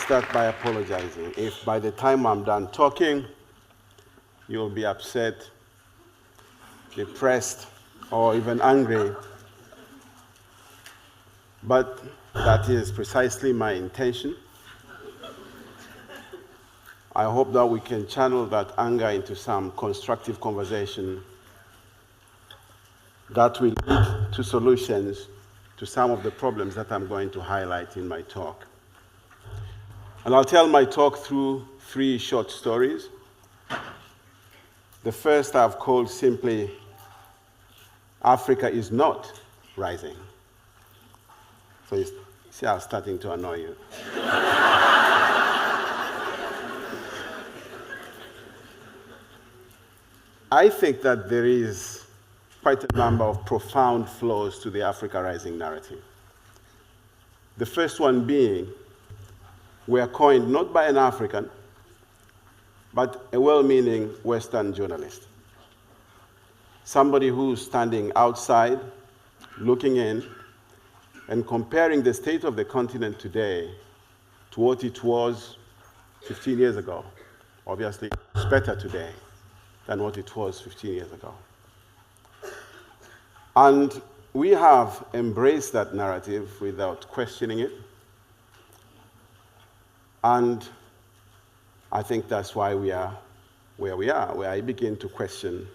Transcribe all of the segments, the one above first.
start by apologizing. If by the time I'm done talking, you'll be upset, depressed, or even angry. But that is precisely my intention. I hope that we can channel that anger into some constructive conversation that will lead to solutions to some of the problems that I'm going to highlight in my talk. And I'll tell my talk through 3 short stories. The first I've called simply, Africa is not rising. So you see how it's starting to annoy you. I think that there is quite a number of profound flaws to the Africa Rising narrative. The first one being, we are coined not by an African, but a well-meaning Western journalist. Somebody who's standing outside, looking in, and comparing the state of the continent today to what it was 15 years ago. Obviously, it's better today than what it was 15 years ago. And we have embraced that narrative without questioning it. And I think that's why we are where we are, where I begin to question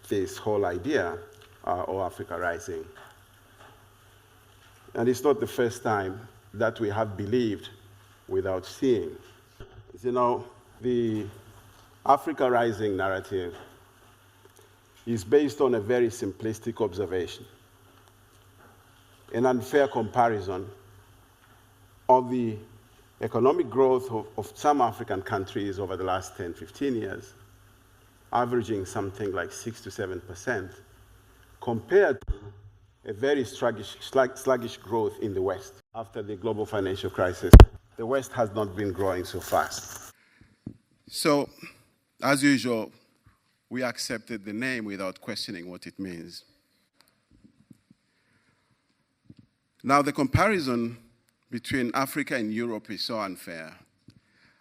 this whole idea of Africa Rising. And it's not the first time that we have believed without seeing. You know, the Africa Rising narrative is based on a very simplistic observation, an unfair comparison of the economic growth of some African countries over the last 10, 15 years, averaging something like 6 to 7%, compared to a very sluggish growth in the West. After the global financial crisis, the West has not been growing so fast. So, as usual, we accepted the name without questioning what it means. Now, the comparison between Africa and Europe is so unfair.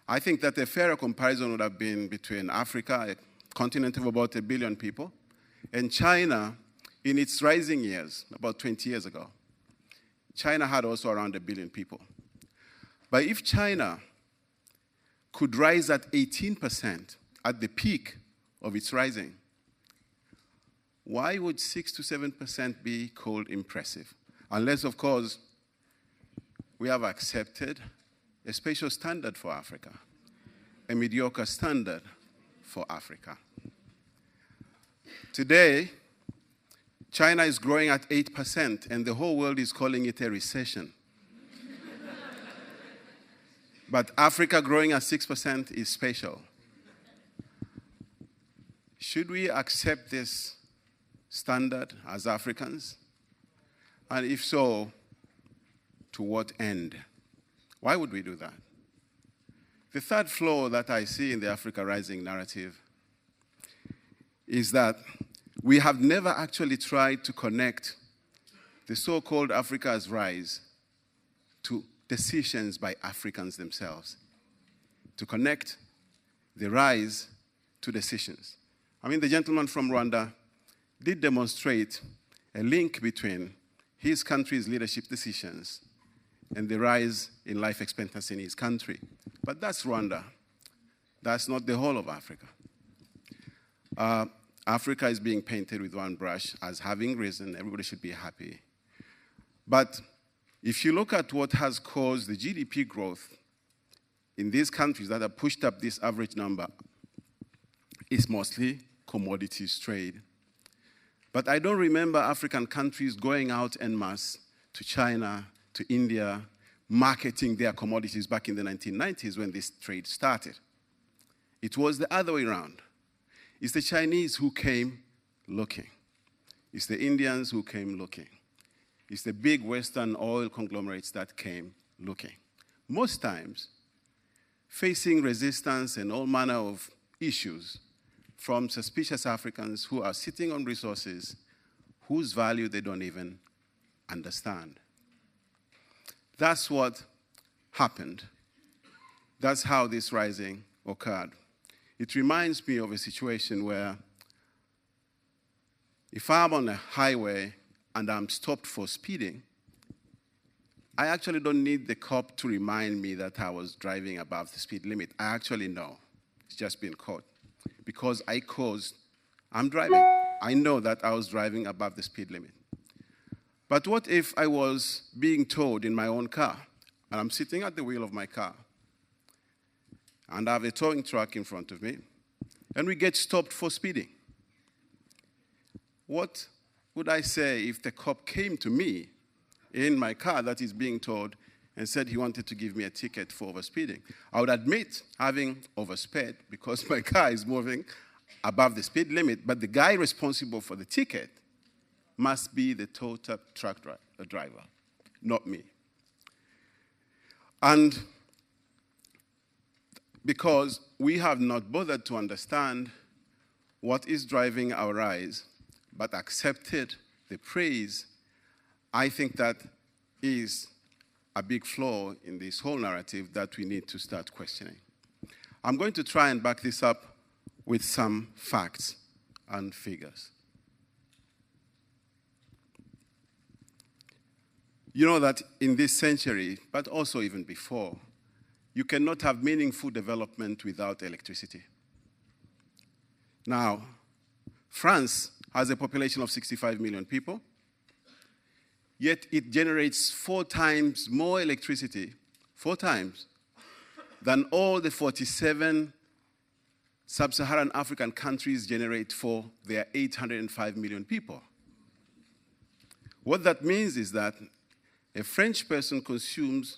I think that a fairer comparison would have been between Africa, a continent of about 1 billion people, and China in its rising years, about 20 years ago. China had also around 1 billion people. But if China could rise at 18% at the peak of its rising, why would 6 to 7% be called impressive? Unless, of course, we have accepted a special standard for Africa, a mediocre standard for Africa. Today, China is growing at 8%, and the whole world is calling it a recession. But Africa growing at 6% is special. Should we accept this standard as Africans? And if so, to what end? Why would we do that? The third flaw that I see in the Africa Rising narrative is that we have never actually tried to connect the so-called Africa's rise to decisions by Africans themselves, to connect the rise to decisions. I mean, the gentleman from Rwanda did demonstrate a link between his country's leadership decisions and the rise in life expectancy in his country. But that's Rwanda. That's not the whole of Africa. Africa is being painted with one brush as having risen. Everybody should be happy. But if you look at what has caused the GDP growth in these countries that have pushed up this average number, it's mostly commodities trade. But I don't remember African countries going out en masse to China, to India, marketing their commodities back in the 1990s when this trade started. It was the other way around. It's the Chinese who came looking. It's the Indians who came looking. It's the big Western oil conglomerates that came looking. Most times, facing resistance and all manner of issues from suspicious Africans who are sitting on resources whose value they don't even understand. That's what happened That's how this rising occurred. It reminds me of a situation where if I'm on a highway and I'm stopped for speeding, I actually don't need the cop to remind me that I was driving above the speed limit. I actually know. It's just been caught. Because I'm driving. I know that I was driving above the speed limit. But what if I was being towed in my own car, and I'm sitting at the wheel of my car, and I have a towing truck in front of me, and we get stopped for speeding? What would I say if the cop came to me in my car that is being towed and said he wanted to give me a ticket for overspeeding? I would admit having oversped because my car is moving above the speed limit, but the guy responsible for the ticket must be the tow truck driver, not me. And because we have not bothered to understand what is driving our rise, but accepted the praise, I think that is a big flaw in this whole narrative that we need to start questioning. I'm going to try and back this up with some facts and figures. You know that in this century, but also even before, you cannot have meaningful development without electricity. Now, France has a population of 65 million people, yet it generates 4 times more electricity, 4 times, than all the 47 Sub-Saharan African countries generate for their 805 million people. What that means is that a French person consumes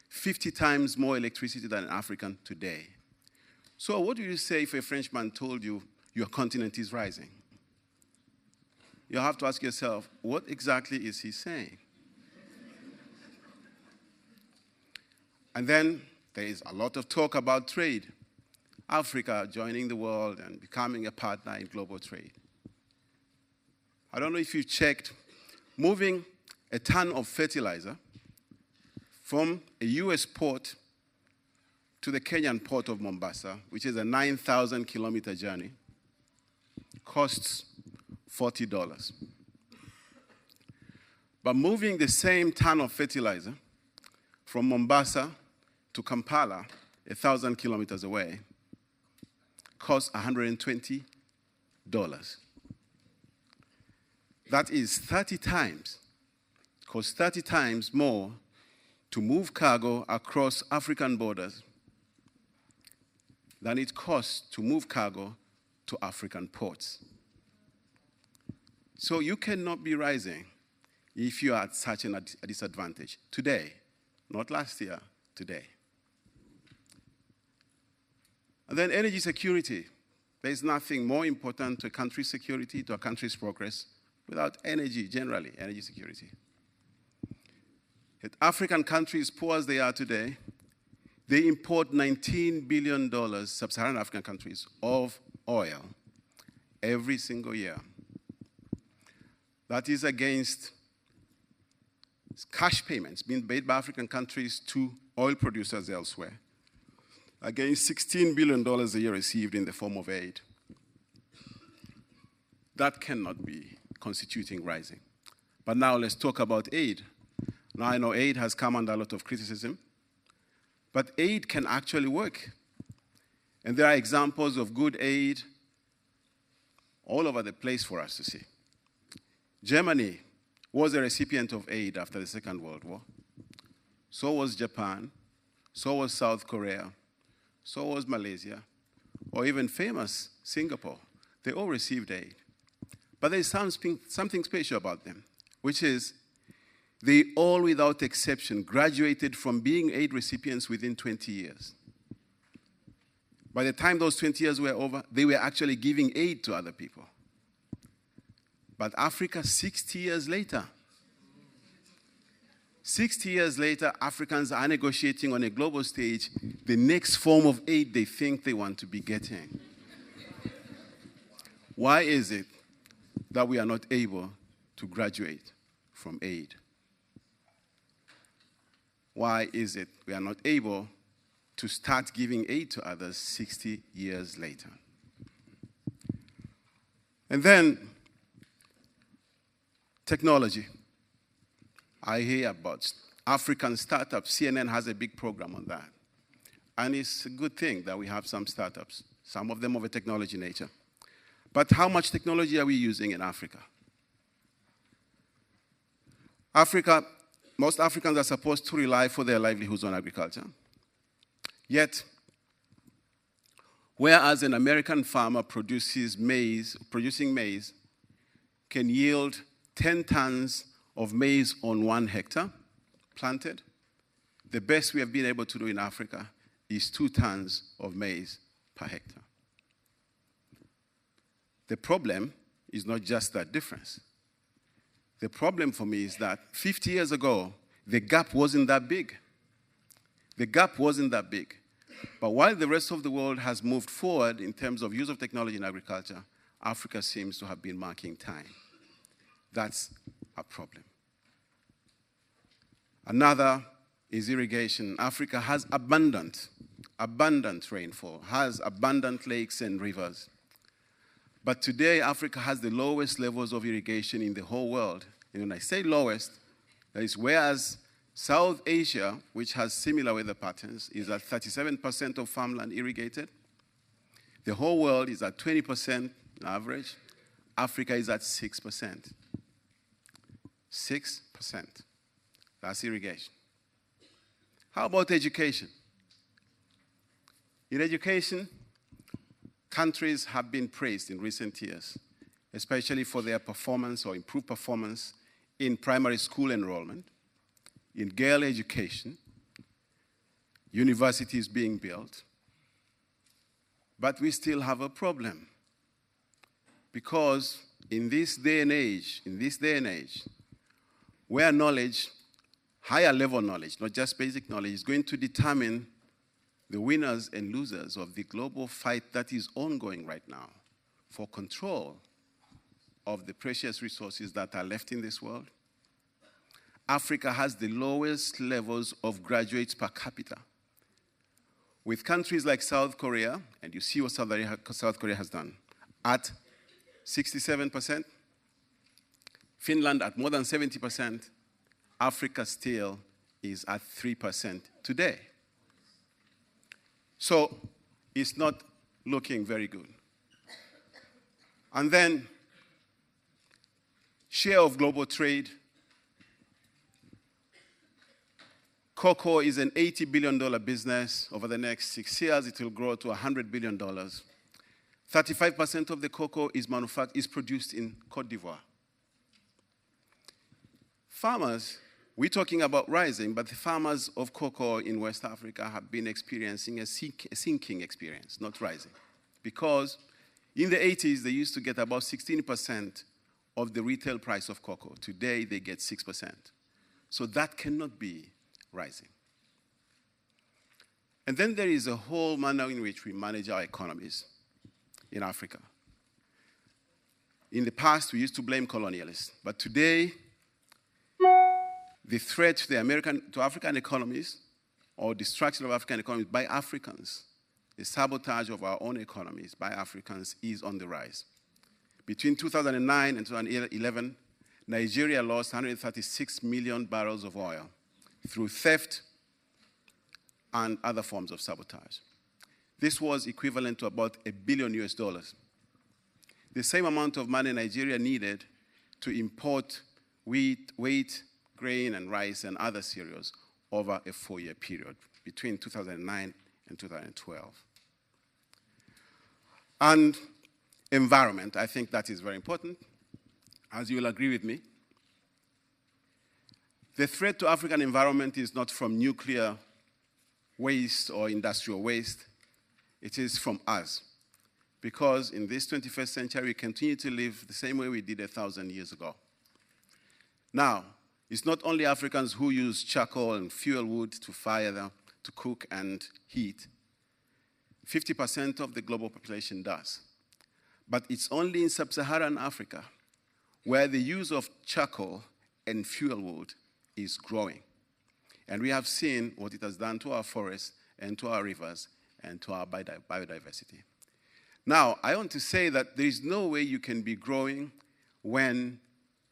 50 times more electricity than an African today. So what do you say if a Frenchman told you your continent is rising? You have to ask yourself, what exactly is he saying? And then there is a lot of talk about trade. Africa joining the world and becoming a partner in global trade. I don't know if you've checked, moving a ton of fertilizer from a US port to the Kenyan port of Mombasa, which is a 9,000-kilometer journey, costs $40. But moving the same ton of fertilizer from Mombasa to Kampala, 1,000 kilometers away, costs $120. That is 30 times. It costs 30 times more to move cargo across African borders than it costs to move cargo to African ports. So you cannot be rising if you are at such a disadvantage today, not last year, today. And then energy security. There's nothing more important to a country's security, to a country's progress, without energy, generally, energy security. Yet African countries, poor as they are today, they import $19 billion, Sub-Saharan African countries, of oil every single year. That is against cash payments being paid by African countries to oil producers elsewhere, against $16 billion a year received in the form of aid. That cannot be constituting rising. But now let's talk about aid. Now I know aid has come under a lot of criticism, but aid can actually work. And there are examples of good aid all over the place for us to see. Germany was a recipient of aid after the Second World War. So was Japan, so was South Korea, so was Malaysia, or even famous Singapore. They all received aid. But there's something special about them, which is they all, without exception, graduated from being aid recipients within 20 years. By the time those 20 years were over, they were actually giving aid to other people. But Africa, 60 years later, 60 years later, Africans are negotiating on a global stage the next form of aid they think they want to be getting. Why is it that we are not able to graduate from aid? Why is it we are not able to start giving aid to others 60 years later. And then, technology. I hear about African startups. CNN has a big program on that. And it's a good thing that we have some startups, some of them of a technology nature. But how much technology are we using in Africa? Most Africans are supposed to rely for their livelihoods on agriculture. Yet, whereas an American farmer producing maize can yield 10 tons of maize on 1 hectare planted, the best we have been able to do in Africa is 2 tons of maize per hectare. The problem is not just that difference. The problem for me is that 50 years ago, the gap wasn't that big. The gap wasn't that big. But while the rest of the world has moved forward in terms of use of technology in agriculture, Africa seems to have been marking time. That's a problem. Another is irrigation. Africa has abundant rainfall, has abundant lakes and rivers. But today, Africa has the lowest levels of irrigation in the whole world. And when I say lowest, that is whereas South Asia, which has similar weather patterns, is at 37% of farmland irrigated. The whole world is at 20% on average. Africa is at 6%. 6%. That's irrigation. How about education? In education, countries have been praised in recent years, especially for their performance or improved performance in primary school enrollment, in girl education, universities being built. But we still have a problem, because in this day and age, where knowledge, higher level knowledge, not just basic knowledge, is going to determine the winners and losers of the global fight that is ongoing right now for control of the precious resources that are left in this world, Africa has the lowest levels of graduates per capita. With countries like South Korea, and you see what South Korea has done, at 67%, Finland at more than 70%, Africa still is at 3% today. So it's not looking very good. And then, share of global trade. Cocoa is an $80 billion business. Over the next 6 years, it will grow to $100 billion. 35% of the cocoa is produced in Cote d'Ivoire. Farmers, we're talking about rising, but the farmers of cocoa in West Africa have been experiencing a sinking experience, not rising. Because in the 80s, they used to get about 16% of the retail price of cocoa. Today, they get 6%. So that cannot be rising. And then there is a whole manner in which we manage our economies in Africa. In the past, we used to blame colonialists, but today, the threat to African economies, or destruction of African economies by Africans, the sabotage of our own economies by Africans, is on the rise. Between 2009 and 2011, Nigeria lost 136 million barrels of oil through theft and other forms of sabotage. This was equivalent to about $1 billion US. The same amount of money Nigeria needed to import wheat, grain, and rice and other cereals over a 4-year period between 2009 and 2012. And environment, I think that is very important. As you will agree with me, the threat to African environment is not from nuclear waste or industrial waste. It is from us. Because in this 21st century, we continue to live the same way we did 1,000 years ago. Now, it's not only Africans who use charcoal and fuel wood to fire them, to cook and heat. 50% of the global population does. But it's only in Sub-Saharan Africa where the use of charcoal and fuel wood is growing. And we have seen what it has done to our forests and to our rivers, and to our biodiversity. Now, I want to say that there is no way you can be growing when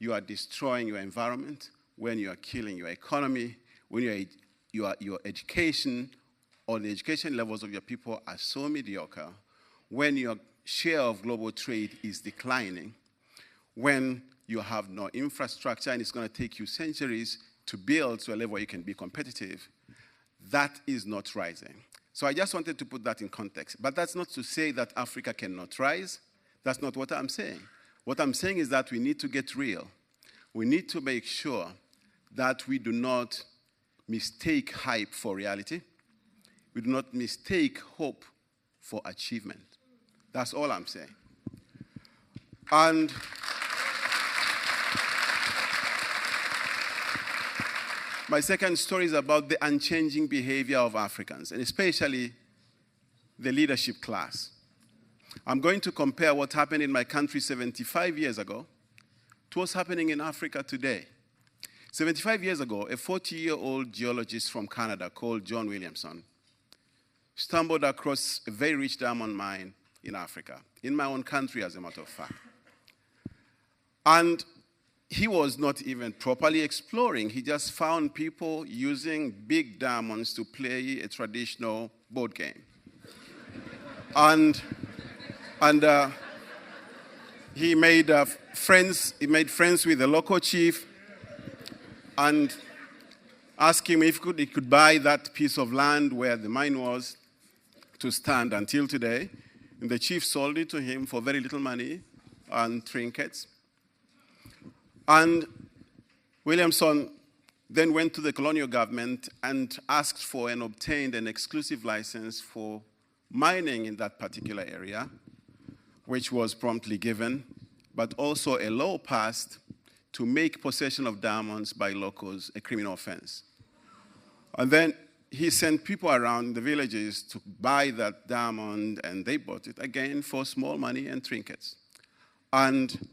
you are destroying your environment, when you are killing your economy, when your education or the education levels of your people are so mediocre, when your share of global trade is declining, when you have no infrastructure and it's going to take you centuries to build to a level where you can be competitive. That is not rising. So I just wanted to put that in context. But that's not to say that Africa cannot rise. That's not what I'm saying. What I'm saying is that we need to get real. We need to make sure that we do not mistake hype for reality. We do not mistake hope for achievement. That's all I'm saying. And my second story is about the unchanging behavior of Africans, and especially the leadership class. I'm going to compare what happened in my country 75 years ago to what's happening in Africa today. 75 years ago, a 40-year-old geologist from Canada called John Williamson stumbled across a very rich diamond mine in Africa, in my own country, as a matter of fact. And he was not even properly exploring. He just found people using big diamonds to play a traditional board game. And he made friends with the local chief and asked him if he could buy that piece of land where the mine was to stand until today. And the chief sold it to him for very little money and trinkets. And Williamson then went to the colonial government and asked for and obtained an exclusive license for mining in that particular area, which was promptly given, but also a law passed to make possession of diamonds by locals a criminal offense. And then he sent people around the villages to buy that diamond, and they bought it again for small money and trinkets. And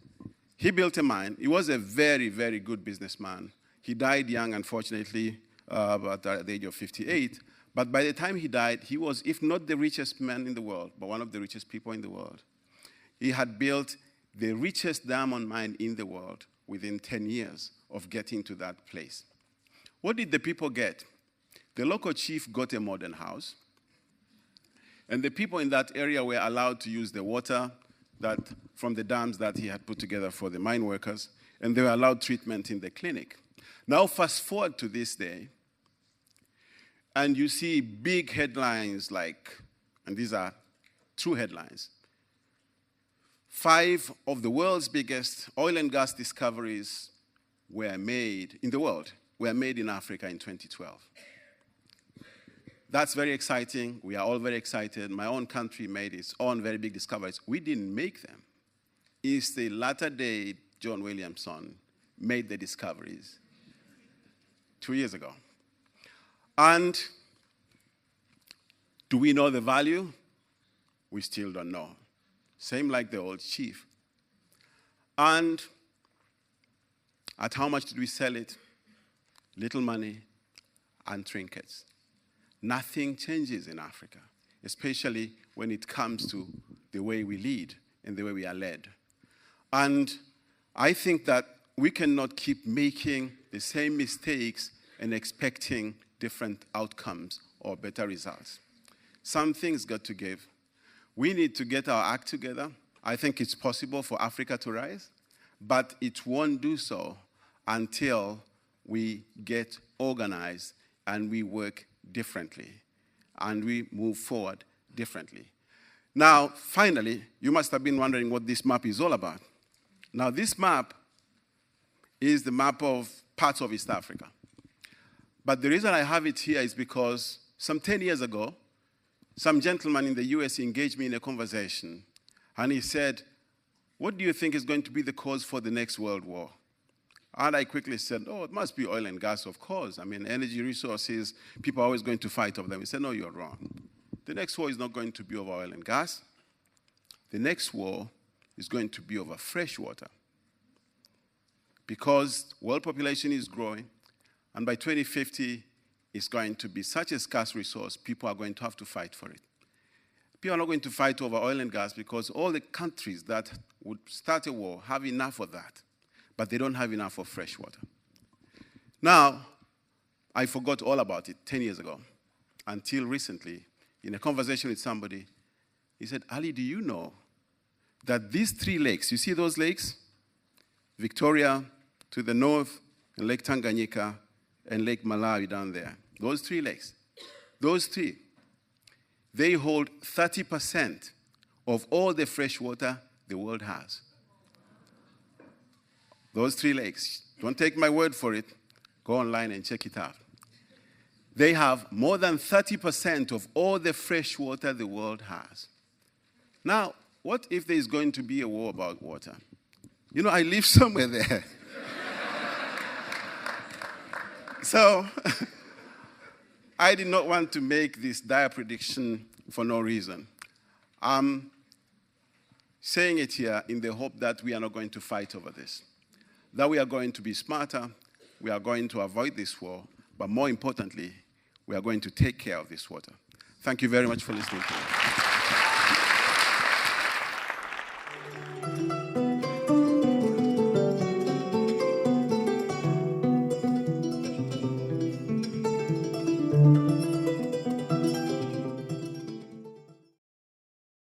he built a mine. He was a very, very good businessman. He died young, unfortunately, at the age of 58. But by the time he died, he was, if not the richest man in the world, but one of the richest people in the world. He had built the richest diamond mine in the world within 10 years of getting to that place. What did the people get? The local chief got a modern house, and the people in that area were allowed to use the water from the dams that he had put together for the mine workers, and they were allowed treatment in the clinic. Now fast forward to this day, and you see big headlines like, and these are true headlines, 5 of the world's biggest oil and gas discoveries were made in the world, were made in Africa in 2012. That's very exciting. We are all very excited. My own country made its own very big discoveries. We didn't make them. It's the latter day John Williamson made the discoveries 2 years ago. And do we know the value? We still don't know. Same like the old chief. And at how much did we sell it? Little money and trinkets. Nothing changes in Africa, especially when it comes to the way we lead and the way we are led. And I think that we cannot keep making the same mistakes and expecting different outcomes or better results. Something's got to give. We need to get our act together. I think it's possible for Africa to rise, but it won't do so until we get organized and we work differently, and we move forward differently. Now, finally, you must have been wondering what this map is all about. Now, this map is the map of parts of East Africa. But the reason I have it here is because some 10 years ago, some gentleman in the US engaged me in a conversation, and he said, "What do you think is going to be the cause for the next world war?" And I quickly said, "Oh, it must be oil and gas, of course. I mean, energy resources, people are always going to fight over them." He said, "No, you're wrong. The next war is not going to be over oil and gas. The next war is going to be over fresh water. Because world population is growing, and by 2050, is going to be such a scarce resource, people are going to have to fight for it. People are not going to fight over oil and gas because all the countries that would start a war have enough of that, but they don't have enough of fresh water. Now, I forgot all about it 10 years ago, until recently, in a conversation with somebody, he said, Ali, do you know that these 3 lakes, you see those lakes? Victoria to the north, and Lake Tanganyika, and Lake Malawi down there. Those 3 lakes, those 3, they hold 30% of all the fresh water the world has. Those 3 lakes, don't take my word for it, go online and check it out. They have more than 30% of all the fresh water the world has. Now, what if there is going to be a war about water? You know, I live somewhere there. So, I did not want to make this dire prediction for no reason. I'm saying it here in the hope that we are not going to fight over this, that we are going to be smarter, we are going to avoid this war, but more importantly, we are going to take care of this water. Thank you very much for listening to me.